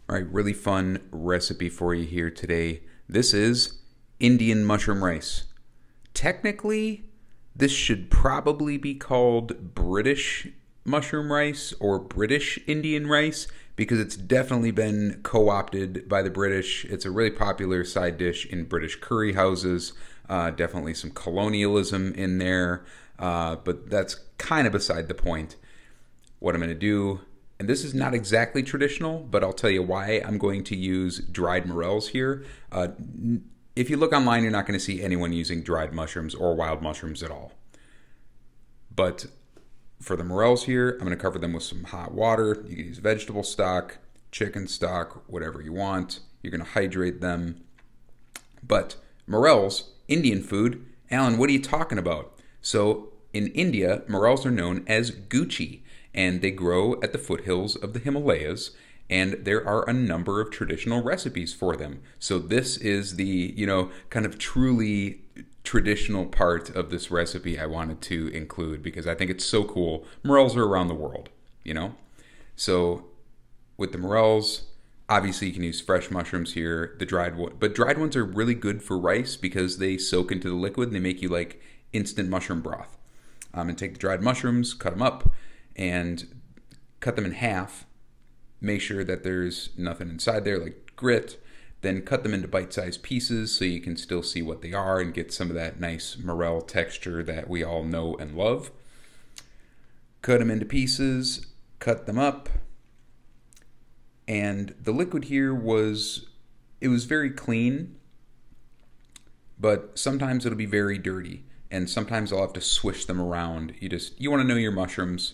All right, really fun recipe for you here today. This is Indian mushroom rice. Technically, this should probably be called British mushroom rice or British Indian rice because it's definitely been co-opted by the British. It's a really popular side dish in British curry houses. Definitely some colonialism in there, but that's kind of beside the point. What I'm going to do, and this is not exactly traditional, but I'll tell you why I'm going to use dried morels here. If you look online, you're not going to see anyone using dried mushrooms or wild mushrooms at all. But for the morels here, I'm going to cover them with some hot water. You can use vegetable stock, chicken stock, whatever you want. You're going to hydrate them. But morels, Indian food, Alan, what are you talking about? So in India, morels are known as Gucci, and they grow at the foothills of the Himalayas, and there are a number of traditional recipes for them. So this is the, kind of truly traditional part of this recipe I wanted to include because I think it's so cool. Morels are around the world. So with the morels, obviously you can use fresh mushrooms here, the dried one, but dried ones are really good for rice because they soak into the liquid and they make you like instant mushroom broth. And take the dried mushrooms, cut them up, and cut them in half. Make sure that there's nothing inside there like grit. Then cut them into bite-sized pieces so you can still see what they are and get some of that nice morel texture that we all know and love. Cut them into pieces, cut them up. And the liquid here was very clean, but sometimes it'll be very dirty. And sometimes I'll have to swish them around. You want to know your mushrooms.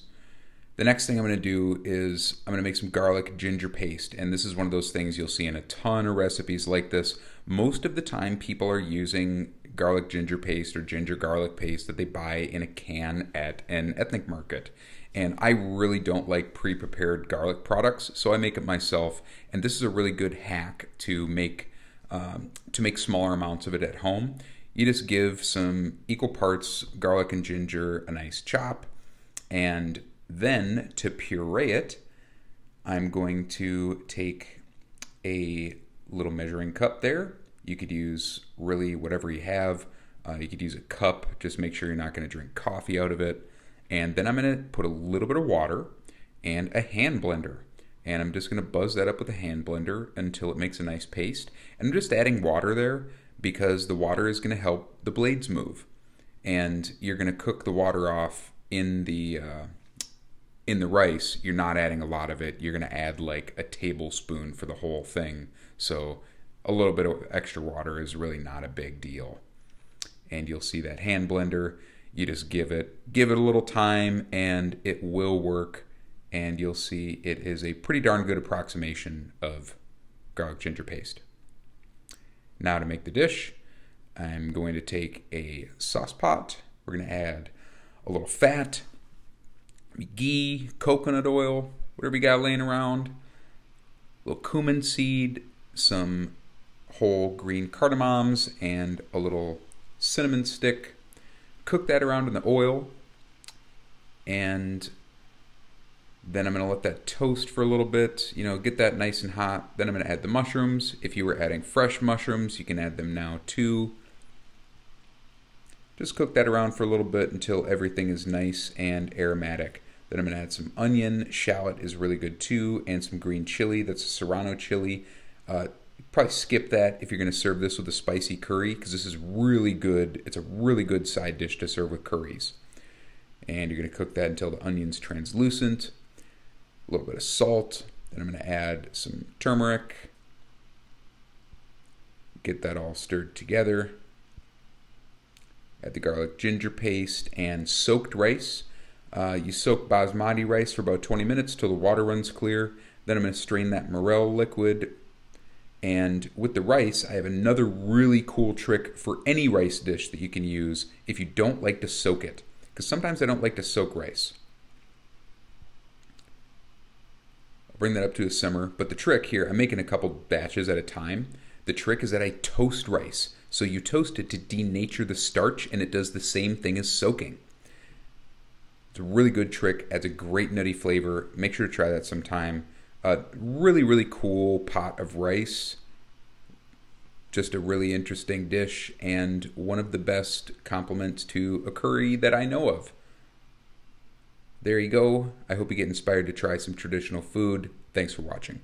The next thing I'm going to do is I'm going to make some garlic ginger paste. And this is one of those things you'll see in a ton of recipes like this. Most of the time people are using garlic ginger paste or ginger garlic paste that they buy in a can at an ethnic market. And I really don't like pre-prepared garlic products, so I make it myself. And this is a really good hack to make smaller amounts of it at home. You just give some equal parts garlic and ginger a nice chop, and then to puree it, I'm going to take a little measuring cup there. You could use really whatever you have. You could use a cup, just make sure you're not going to drink coffee out of it. And then I'm going to put a little bit of water and a hand blender. And I'm just going to buzz that up with a hand blender until it makes a nice paste. And I'm just adding water there because the water is going to help the blades move. And you're going to cook the water off in the rice. You're not adding a lot of it. You're going to add like a tablespoon for the whole thing. So a little bit of extra water is really not a big deal. And you'll see that hand blender. You just give it a little time and it will work. And you'll see it is a pretty darn good approximation of garlic ginger paste. Now to make the dish, I'm going to take a sauce pot. We're going to add a little fat, ghee, coconut oil, whatever you got laying around, a little cumin seed, some whole green cardamoms, and a little cinnamon stick. Cook that around in the oil, and then I'm going to let that toast for a little bit, get that nice and hot. Then I'm going to add the mushrooms. If you were adding fresh mushrooms, you can add them now too. Just cook that around for a little bit until everything is nice and aromatic. Then I'm going to add some onion. Shallot is really good too, and some green chili. That's a Serrano chili. Probably skip that if you're going to serve this with a spicy curry because this is really good. It's a really good side dish to serve with curries. And you're going to cook that until the onion's translucent. A little bit of salt. Then I'm going to add some turmeric. Get that all stirred together. Add the garlic ginger paste and soaked rice. You soak basmati rice for about 20 minutes till the water runs clear. Then I'm going to strain that morel liquid. And with the rice, I have another really cool trick for any rice dish that you can use if you don't like to soak it. Because sometimes I don't like to soak rice. I'll bring that up to a simmer. But the trick here, I'm making a couple batches at a time. The trick is that I toast rice. So you toast it to denature the starch, and it does the same thing as soaking. It's a really good trick, adds a great nutty flavor. Make sure to try that sometime. A really, really cool pot of rice. Just a really interesting dish and one of the best complements to a curry that I know of. There you go. I hope you get inspired to try some traditional food. Thanks for watching.